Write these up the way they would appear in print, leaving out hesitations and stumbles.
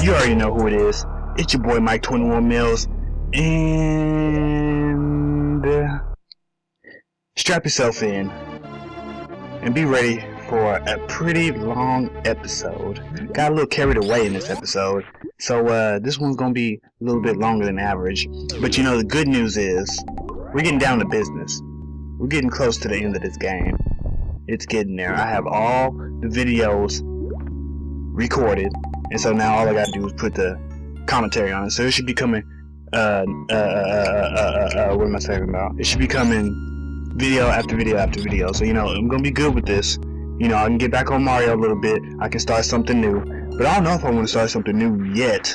You already know who it is. It's your boy Mike 21 Mills, and strap yourself in and be ready for a pretty long episode. Got a little carried away in this episode, so this one's gonna be a little bit longer than average. But you know, the good news is we're getting down to business. We're getting close to the end of this game. It's getting there. I have all the videos recorded, and so now all I gotta do is put the commentary on it. So it should be coming what am I talking about? It should be coming video after video after video. So you know, I'm gonna be good with this. You know, I can get back on Mario a little bit. I can start something new, but I don't know if I want to start something new yet,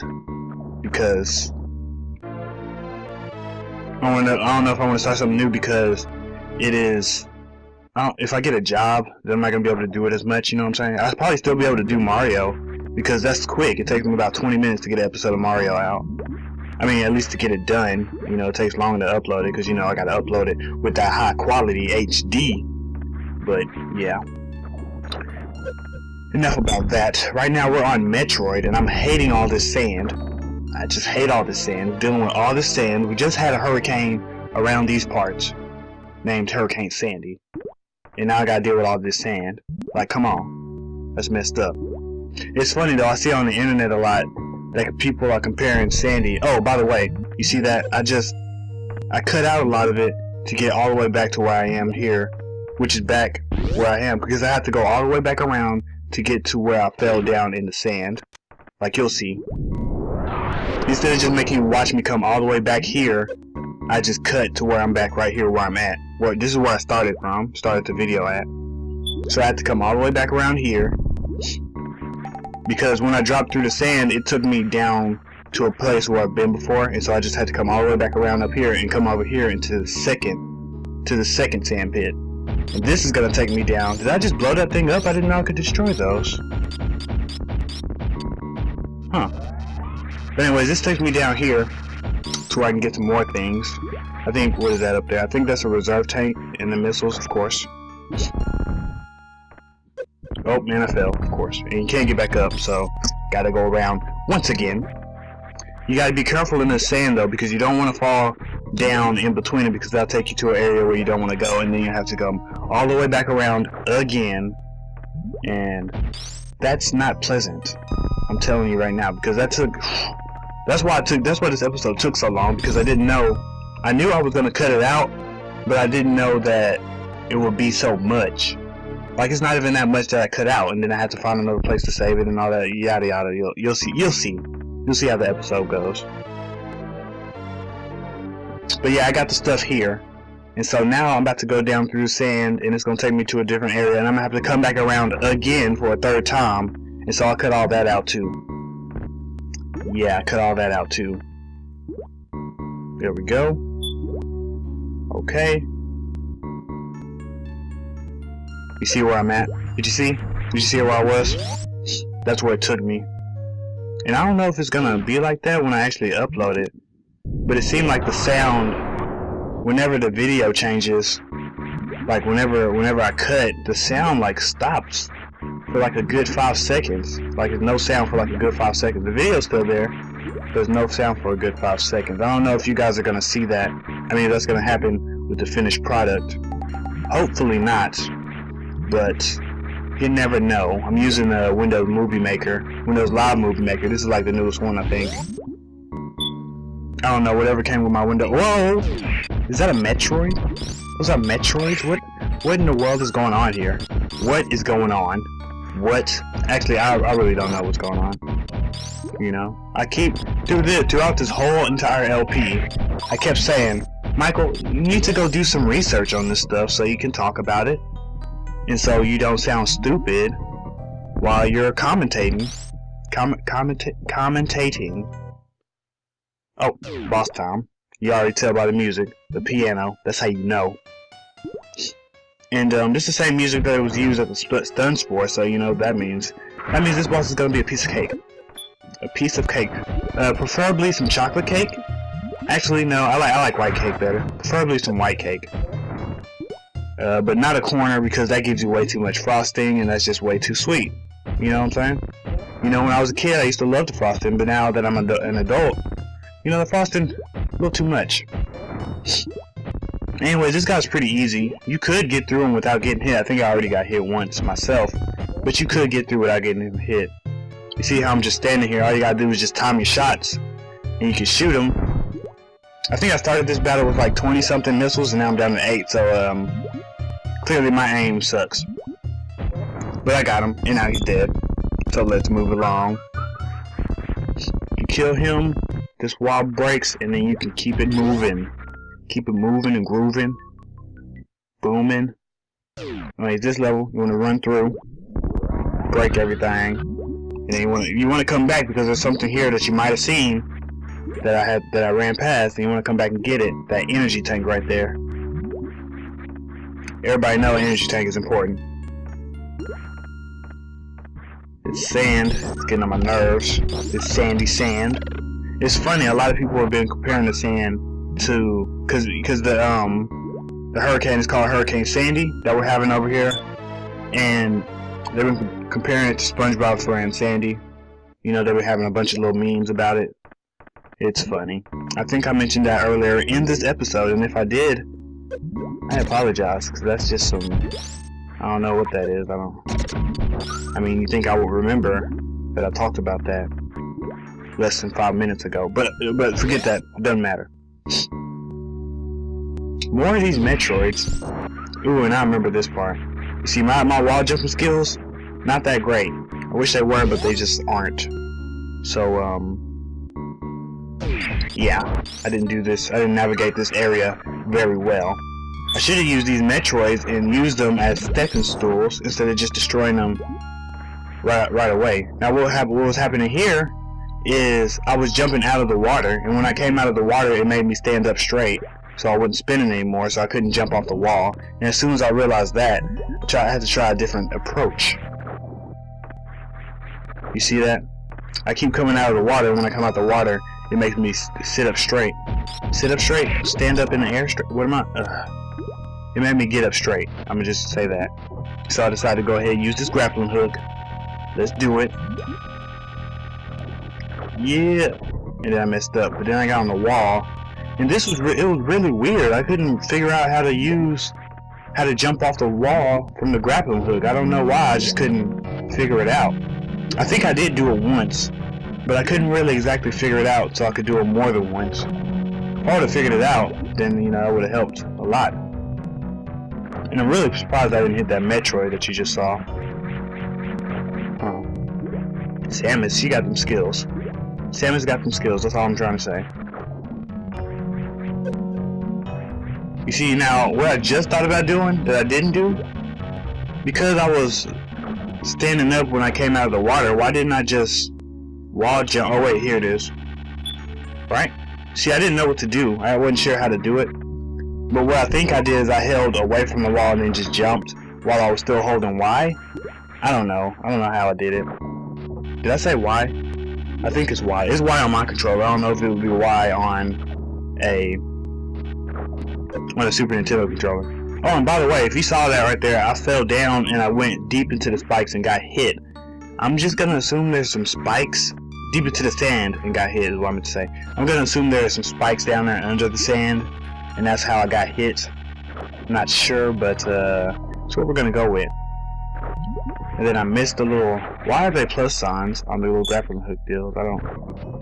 because I don't know if I want to start something new because it is. If I get a job, then I'm not gonna be able to do it as much. You know what I'm saying? I'll probably still be able to do Mario because that's quick. It takes me about 20 minutes to get an episode of Mario out. I mean, at least to get it done. You know, it takes longer to upload it because, you know, I gotta upload it with that high quality HD. But yeah, enough about that. Right now we're on Metroid, and I'm hating all this sand. I just hate all this sand. Dealing with all this sand. We just had a hurricane around these parts named Hurricane Sandy, and now I gotta deal with all this sand. Like, come on, that's messed up. It's funny though, I see on the internet a lot that people are comparing Sandy. Oh, by the way, you see that? I cut out a lot of it to get all the way back to where I am here, which is back where I am, because I have to go all the way back around to get to where I fell down in the sand. Like you'll see. Instead of just making you watch me come all the way back here, I just cut to where I'm back right here where I'm at. This is where I started from, started the video at. So I had to come all the way back around here, because when I dropped through the sand, it took me down to a place where I've been before, and so I just had to come all the way back around up here and come over here into the second sand pit. And this is gonna take me down. Did I just blow that thing up? I didn't know I could destroy those. Huh. But anyways, this takes me down here to where I can get to more things. I think, what is that up there? I think that's a reserve tank and the missiles, of course. Oh, man, I fell, of course. And you can't get back up, so gotta go around once again. You gotta be careful in the sand, though, because you don't want to fall down in between it, because that'll take you to an area where you don't want to go, and then you have to come all the way back around again. And that's not pleasant. I'm telling you right now, because that's why this episode took so long, because I didn't know. I knew I was gonna cut it out, but I didn't know that it would be so much. Like, it's not even that much that I cut out, and then I had to find another place to save it and all that yada yada. You'll see how the episode goes. But yeah, I got the stuff here, and so now I'm about to go down through the sand, and it's gonna take me to a different area, and I'm gonna have to come back around again for a third time, and so I'll cut all that out too. Yeah, I cut all that out too. There we go. Okay. You see where I'm at? Did you see? Did you see where I was? That's where it took me. And I don't know if it's gonna be like that when I actually upload it, but it seemed like the sound, whenever the video changes, like whenever I cut, the sound like stops for like a good 5 seconds. Like there's no sound for like a good 5 seconds. The video's still there, there's no sound for a good 5 seconds. I don't know if you guys are gonna see that. I mean, if that's gonna happen with the finished product. Hopefully not, but you never know. I'm using the Windows Live Movie Maker. This is like the newest one, I think. I don't know, whatever came with my window. Whoa! Is that a Metroid? Those are Metroids? What in the world is going on here? What is going on? What? Actually, I really don't know what's going on. You know? I keep... Throughout this whole entire LP, I kept saying, Michael, you need to go do some research on this stuff so you can talk about it. And so you don't sound stupid while you're commentating. Commentating. Oh, boss time. You already tell by the music, the piano. That's how you know. And this is the same music that was used at the Stun Spore, so you know what that means. That means this boss is gonna be a piece of cake. A piece of cake. Preferably some chocolate cake. Actually, no, I like white cake better. Preferably some white cake. But not a corner, because that gives you way too much frosting, and that's just way too sweet. You know what I'm saying? You know, when I was a kid, I used to love the frosting, but now that I'm an adult, you know, the frosting, a little too much. Anyway, this guy's pretty easy. You could get through him without getting hit. I think I already got hit once myself, but you could get through without getting him hit. You see how I'm just standing here? All you gotta do is just time your shots, and you can shoot him. I think I started this battle with like 20-something missiles, and now I'm down to 8, so clearly my aim sucks. But I got him, and now he's dead. So let's move along. You kill him, this wall breaks, and then you can keep it moving. Keep it moving and grooving. Booming. Alright, this level, you want to run through, break everything, and then you want to come back because there's something here that you might have seen that I ran past, and you want to come back and get it. That energy tank right there. Everybody know an energy tank is important. It's sand. It's getting on my nerves. It's sandy sand. It's funny. A lot of people have been comparing the sand to because the hurricane is called Hurricane Sandy that we're having over here, and they've been comparing it to SpongeBob's friend Sandy. You know, they were having a bunch of little memes about it. It's funny. I think I mentioned that earlier in this episode, and if I did, I apologize, because that's just some, I don't know what that is. I mean, you think I would remember that I talked about that less than 5 minutes ago, but forget that. It doesn't matter. More of these Metroids. Ooh, and I remember this part. You see, my wall jumping skills, not that great. I wish they were, but they just aren't. So, yeah, I didn't do this. I didn't navigate this area very well. I should have used these Metroids and used them as stepping stools instead of just destroying them right away. Now, what was happening here is I was jumping out of the water, and when I came out of the water, it made me stand up straight, so I wasn't spinning anymore, so I couldn't jump off the wall. And as soon as I realized that, I had to try a different approach. You see that? I keep coming out of the water, and when I come out the water, it makes me sit up straight. Sit up straight. Stand up in the air straight. What am I? It made me get up straight. I'm gonna just say that. So I decided to go ahead and use this grappling hook. Let's do it. Yeah. And then I messed up. But then I got on the wall. And this was it was really weird. I couldn't figure out how to jump off the wall from the grappling hook. I don't know why. I just couldn't figure it out. I think I did do it once, but I couldn't really exactly figure it out, so I could do it more than once. If I would have figured it out, then, you know, it would have helped a lot. And I'm really surprised I didn't hit that Metroid that you just saw. Oh. Samus, she got them skills. Samus got them skills, that's all I'm trying to say. You see, now, what I just thought about doing, that I didn't do, because I was standing up when I came out of the water, why didn't I just wall jump? Oh wait, here it is. Right? See, I didn't know what to do. I wasn't sure how to do it. But what I think I did is I held away from the wall and then just jumped while I was still holding Y. I don't know. I don't know how I did it. Did I say Y? I think it's Y. It's Y on my controller. I don't know if it would be Y on a Super Nintendo controller. Oh, and by the way, if you saw that right there, I fell down and I went deep into the spikes and got hit. I'm just gonna assume there's some spikes deep into the sand and got hit, is what I meant to say. I'm gonna assume there's some spikes down there under the sand, and that's how I got hit. I'm not sure, but that's what we're gonna go with. And then I missed the little. Why are they plus signs on the little grappling hook deals? I don't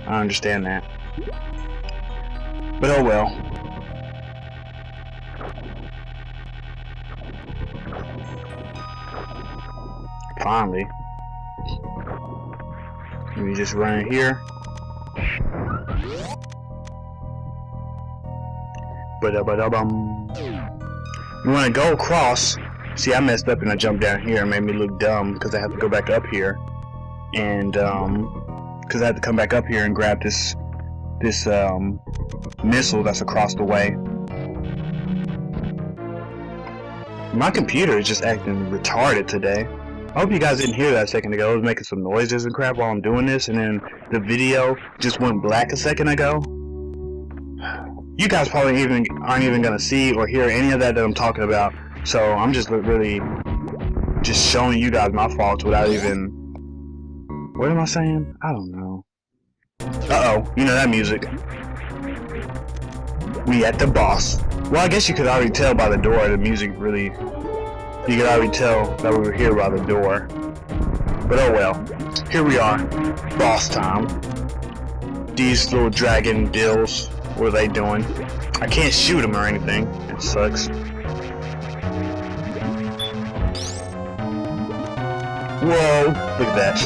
understand that. But oh well. Finally. Let me just run in here. Ba-da-ba-da-bum. You want to go across. See, I messed up and I jumped down here and made me look dumb because I have to go back up here. And, because I had to come back up here and grab this missile that's across the way. My computer is just acting retarded today. I hope you guys didn't hear that a second ago. I was making some noises and crap while I'm doing this, and then the video just went black a second ago. You guys probably aren't even gonna see or hear any of that I'm talking about, so I'm just really just showing you guys my faults without even What am I saying? I don't know. Uh-oh, you know that music. We at the boss. Well, I guess you could already tell by the door, the music really... You could already tell that we were here by the door. But oh well. Here we are. Boss time. These little dragon dills, what are they doing? I can't shoot them or anything. It sucks. Whoa, look at that.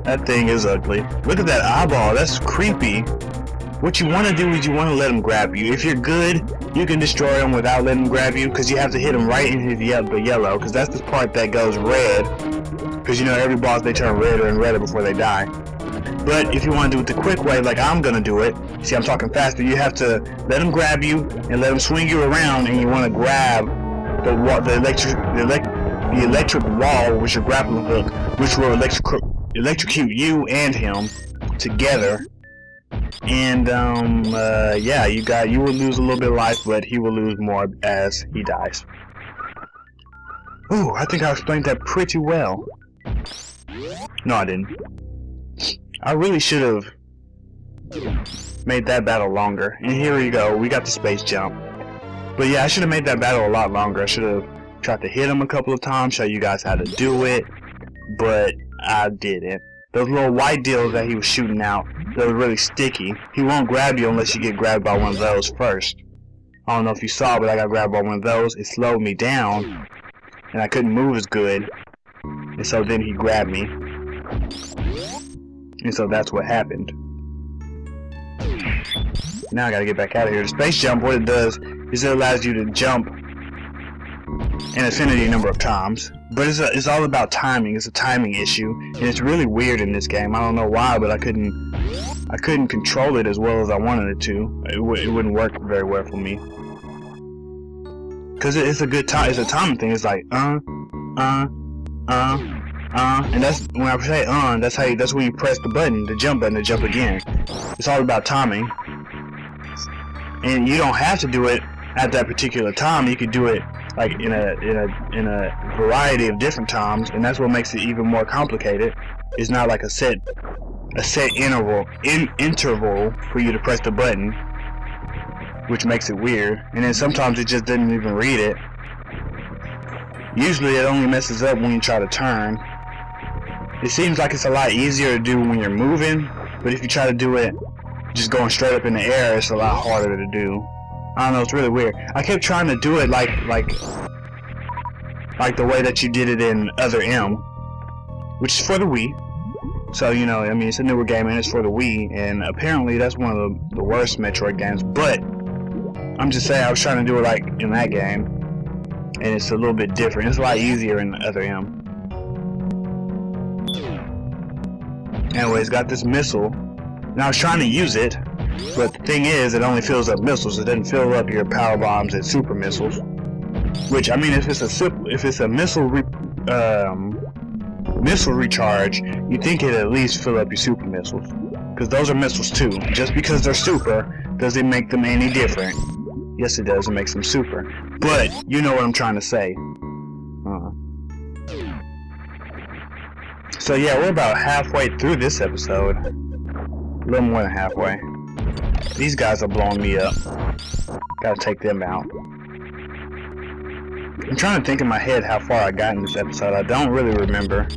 That thing is ugly. Look at that eyeball, that's creepy. What you want to do is you want to let him grab you. If you're good, you can destroy him without letting him grab you, because you have to hit him right in his yellow, because that's the part that goes red. Because you know every boss they turn redder and redder before they die. But if you want to do it the quick way, like I'm gonna do it, see I'm talking faster, you have to let him grab you and let him swing you around, and you want to grab the electric wall with your grappling hook, which will electrocute you and him together. And yeah, you will lose a little bit of life, but he will lose more as he dies. Ooh, I think I explained that pretty well. No, I didn't. I really should have made that battle longer. And here we go, we got the space jump. But yeah, I should have made that battle a lot longer. I should have tried to hit him a couple of times, show you guys how to do it, but I didn't. Those little white deals that he was shooting out, they were really sticky. He won't grab you unless you get grabbed by one of those first. I don't know if you saw, but I got grabbed by one of those. It slowed me down, and I couldn't move as good. And so then he grabbed me. And so that's what happened. Now I gotta get back out of here. The space jump, what it does is it allows you to jump an infinity number of times. But it's all about timing. It's a timing issue, and it's really weird in this game. I don't know why, but I couldn't control it as well as I wanted it to. It wouldn't work very well for me. Cause it's a good time. It's a timing thing. It's like and that's when I say that's when you press the button, the jump button, to jump again. It's all about timing, and you don't have to do it at that particular time. You could do it like in a variety of different times, and that's what makes it even more complicated. It's not like a set interval for you to press the button, which makes it weird. And then sometimes it just doesn't even read it. Usually it only messes up when you try to turn. It seems like it's a lot easier to do when you're moving, but if you try to do it just going straight up in the air, it's a lot harder to do. I don't know, it's really weird. I kept trying to do it like the way that you did it in Other M, which is for the Wii. So, you know, I mean, it's a newer game and it's for the Wii, and apparently that's one of the worst Metroid games, but I'm just saying I was trying to do it like in that game, and it's a little bit different. It's a lot easier in Other M. Anyways, got this missile. Now I was trying to use it, but the thing is, it only fills up missiles. It doesn't fill up your power bombs and super missiles. Which, I mean, if it's a missile recharge, you think it'd at least fill up your super missiles, because those are missiles too. Just because they're super doesn't make them any different. Yes, it does. It makes them super. But you know what I'm trying to say. So yeah, we're about halfway through this episode. A little more than halfway. These guys are blowing me up. Gotta take them out. I'm trying to think in my head how far I got in this episode. I don't really remember.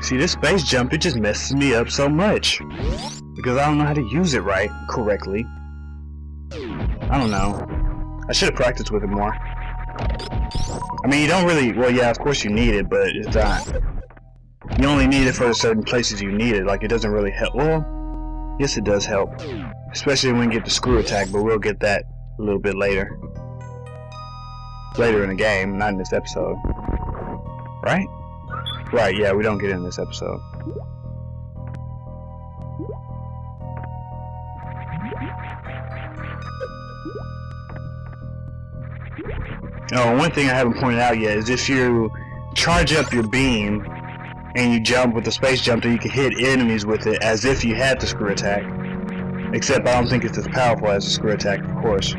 See, this space jump, it just messes me up so much. Because I don't know how to use it correctly. I don't know. I should have practiced with it more. I mean, you don't really, well yeah, of course you need it, but it's not. You only need it for the certain places you need it, like it doesn't really help. Well, yes it does help. Especially when you get the screw attack, but we'll get that a little bit later. Later in the game, not in this episode. Right? Right, yeah, we don't get in this episode. Oh, one thing I haven't pointed out yet is if you charge up your beam and you jump with the space jump, then you can hit enemies with it as if you had the screw attack. Except I don't think it's as powerful as a screw attack, of course.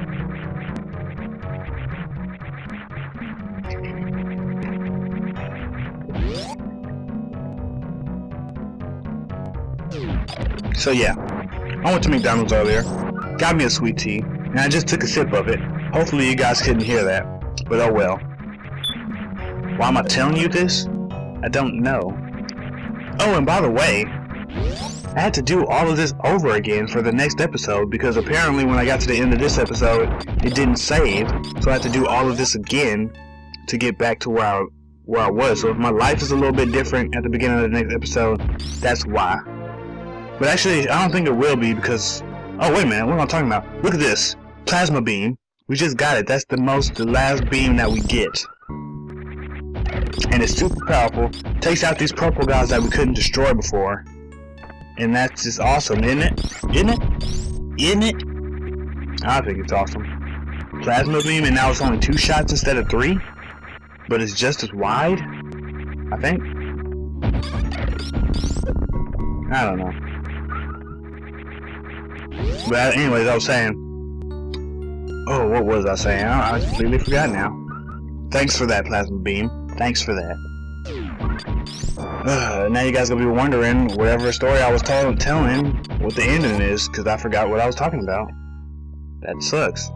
So yeah, I went to McDonald's earlier, got me a sweet tea, and I just took a sip of it. Hopefully you guys couldn't hear that, but oh well. Why am I telling you this? I don't know. Oh, and by the way, I had to do all of this over again for the next episode because apparently when I got to the end of this episode, it didn't save, so I had to do all of this again to get back to where I was. So if my life is a little bit different at the beginning of the next episode, that's why. But actually, I don't think it will be because... Oh, wait a minute, what am I talking about? Look at this. Plasma beam. We just got it. That's the last beam that we get. And it's super powerful. Takes out these purple guys that we couldn't destroy before. And that's just awesome, isn't it? Isn't it? Isn't it? I think it's awesome. Plasma beam, and now it's only 2 shots instead of 3. But it's just as wide, I think. I don't know. But anyways, I was saying... Oh, what was I saying? I completely forgot now. Thanks for that, Plasma Beam. Thanks for that. Now you guys gonna be wondering whatever story I was telling what the ending is, because I forgot what I was talking about. That sucks.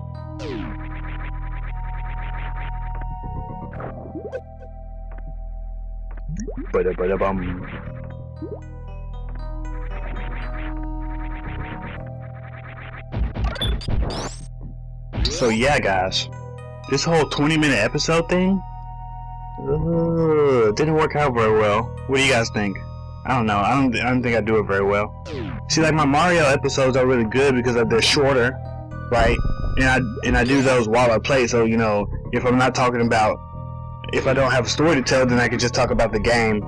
Ba-da-ba-da-bum. So yeah, guys, this whole 20-minute episode thing didn't work out very well. What do you guys think? I don't know. I don't think I do it very well. See, like my Mario episodes are really good because they're shorter, right? And I do those while I play. So you know, if I'm not talking about, if I don't have a story to tell, then I can just talk about the game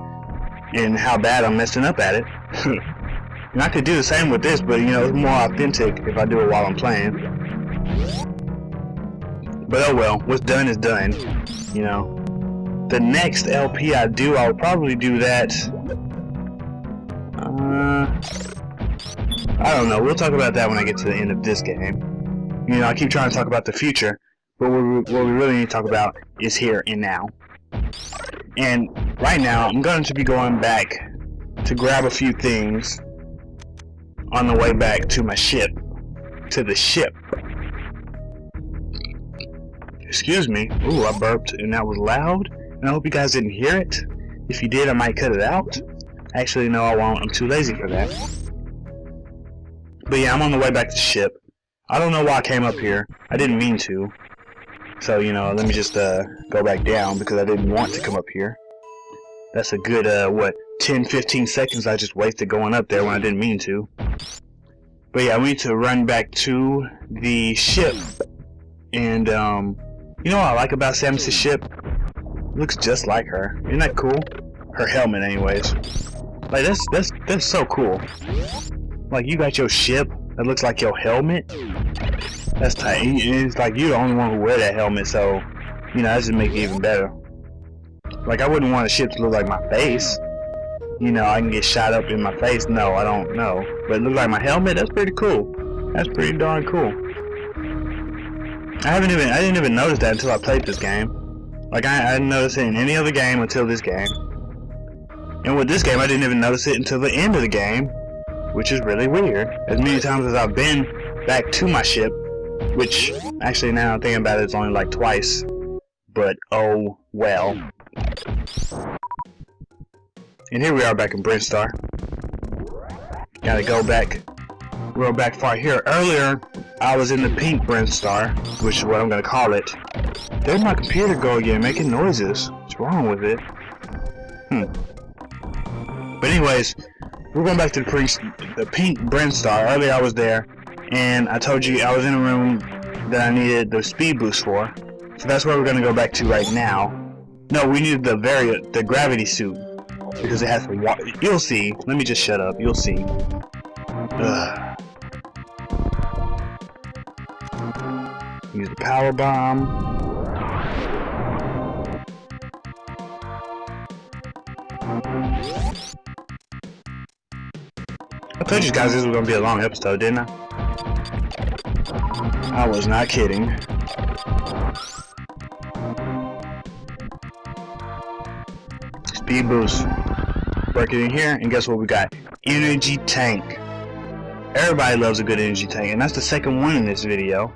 and how bad I'm messing up at it. And I could do the same with this, but you know, it's more authentic if I do it while I'm playing. But oh well, what's done is done, you know. The next LP I do, I'll probably do that. I don't know. We'll talk about that when I get to the end of this game. You know, I keep trying to talk about the future, but what we really need to talk about is here and now. And right now, I'm going to be going back to grab a few things on the way back to my ship, to the ship. Excuse me. Ooh, I burped and that was loud. And I hope you guys didn't hear it. If you did, I might cut it out. Actually, no, I won't. I'm too lazy for that. But yeah, I'm on the way back to the ship. I don't know why I came up here. I didn't mean to. So, you know, let me just go back down because I didn't want to come up here. That's a good, what, 10-15 seconds I just wasted going up there when I didn't mean to. But yeah, we need to run back to the ship. And, you know what I like about Samus's ship? It looks just like her. Isn't that cool? Her helmet, anyways. Like, that's so cool. Like, you got your ship that looks like your helmet? That's tight. It's like you're the only one who wear that helmet, so, you know, that just makes it even better. Like, I wouldn't want a ship to look like my face. You know, I can get shot up in my face. No, I don't know. But it looks like my helmet? That's pretty cool. That's pretty darn cool. I didn't even notice that until I played this game. Like, I didn't notice it in any other game until this game. And with this game, I didn't even notice it until the end of the game, which is really weird. As many times as I've been back to my ship, which, actually, now I'm thinking about it, it's only like twice. But, oh, well. And here we are back in Brinstar. Gotta go back real back far here. Earlier, I was in the pink Brinstar, which is what I'm gonna call it. There's my computer go again, making noises. What's wrong with it? But anyways, we're going back to the pink Brinstar. Earlier I was there, and I told you I was in a room that I needed the speed boost for. So that's where we're gonna go back to right now. No, we needed the gravity suit because it has to. You'll see. Let me just shut up. You'll see. Use the power bomb. I told you guys this was gonna be a long episode, didn't I? I was not kidding. Speed boost. Work it in here, and guess what we got? Energy tank. Everybody loves a good energy tank, and that's the second one in this video.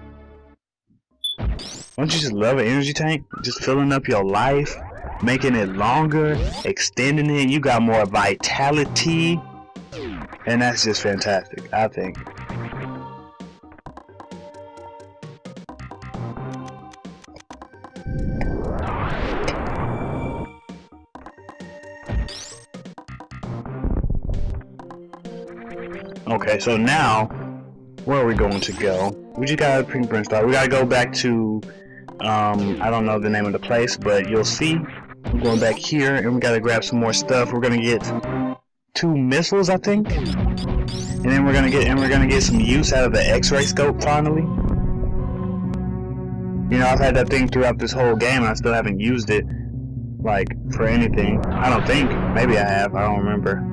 Don't you just love an energy tank? Just filling up your life, making it longer, extending it. You got more vitality, and that's just fantastic, I think. Okay, so now, where are we going to go? We just got a pink burn star. We gotta go back to, I don't know the name of the place, but you'll see. We're going back here, and we gotta grab some more stuff. We're gonna get 2 missiles, I think, and then we're gonna get some use out of the X-ray scope finally. You know, I've had that thing throughout this whole game, and I still haven't used it, like, for anything. I don't think. Maybe I have. I don't remember.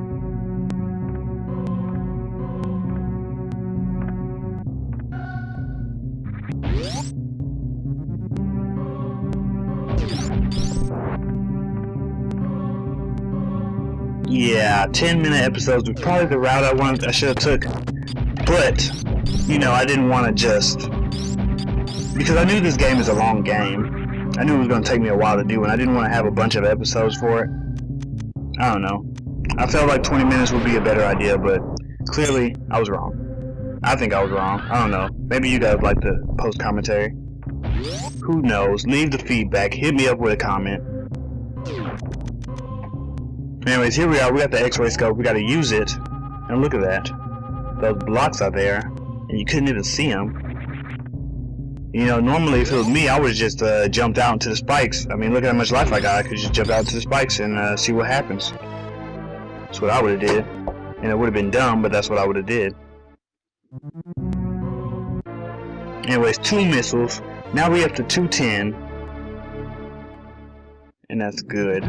Yeah, 10-minute episodes was probably the route I should have took, but you know, I didn't want to just, because I knew this game is a long game. I knew it was going to take me a while to do, and I didn't want to have a bunch of episodes for it. I don't know. I felt like 20 minutes would be a better idea, but clearly I was wrong. I think I was wrong. I don't know. Maybe you guys like the post commentary. Who knows? Leave the feedback. Hit me up with a comment. Anyways, here we are. We got the X-ray scope. We got to use it. And look at that. Those blocks are there, and you couldn't even see them. You know, normally if it was me, I would have just jumped out into the spikes. I mean, look at how much life I got. I could just jump out into the spikes and see what happens. That's what I would have did. And it would have been dumb, but that's what I would have did. Anyways, 2 missiles. Now we up to 210. And that's good.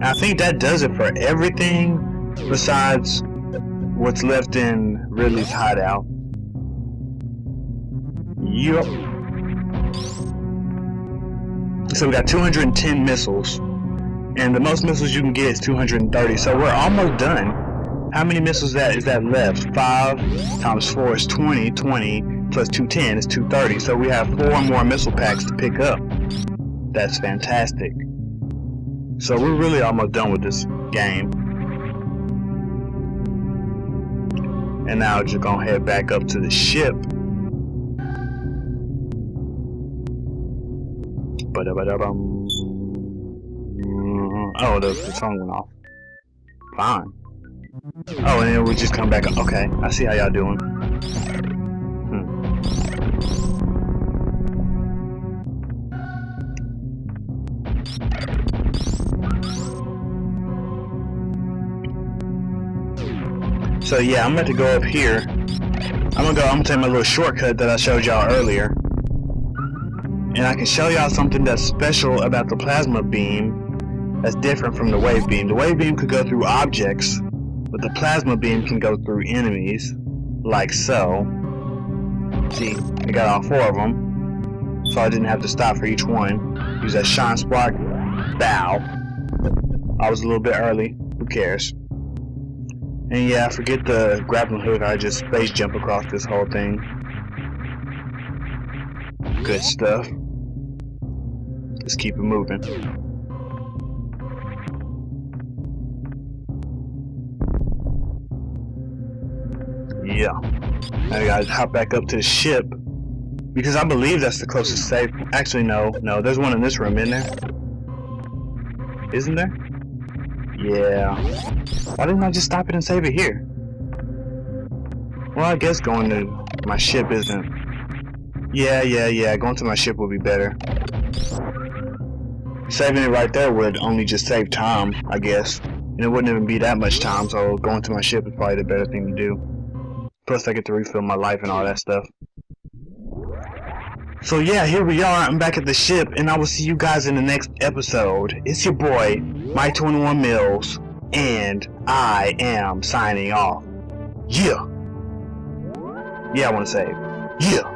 I think that does it for everything besides what's left in Ridley's hideout. Yup. So we got 210 missiles, and the most missiles you can get is 230. So we're almost done. How many missiles is that left? 5 times 4 is 20. 20 plus 210 is 230. So we have 4 more missile packs to pick up. That's fantastic. So we're really almost done with this game. And now we're just gonna head back up to the ship. Oh, the song went off. Fine. Oh, and then we just come back up. Okay, I see how y'all doing. So yeah, I'm about to go up here. I'm gonna take my little shortcut that I showed y'all earlier. And I can show y'all something that's special about the plasma beam that's different from the wave beam. The wave beam could go through objects, but the plasma beam can go through enemies, like so. See, I got all 4 of them, so I didn't have to stop for each one. Use that shine spark. Bow. I was a little bit early. Who cares? And yeah, forget the grappling hook. I just space jump across this whole thing. Good stuff. Let's keep it moving. Yeah. Now I gotta hop back up to the ship, because I believe that's the closest safe. Actually, no, there's one in this room, isn't there? Isn't there? Yeah. Why didn't I just stop it and save it here? Well, I guess going to my ship isn't... Yeah, going to my ship would be better. Saving it right there would only just save time, I guess. And it wouldn't even be that much time, so going to my ship is probably the better thing to do. Plus I get to refill my life and all that stuff. So yeah, here we are. I'm back at the ship, and I will see you guys in the next episode. It's your boy, Mike21Mills, and I am signing off. Yeah! Yeah, I want to save. Yeah.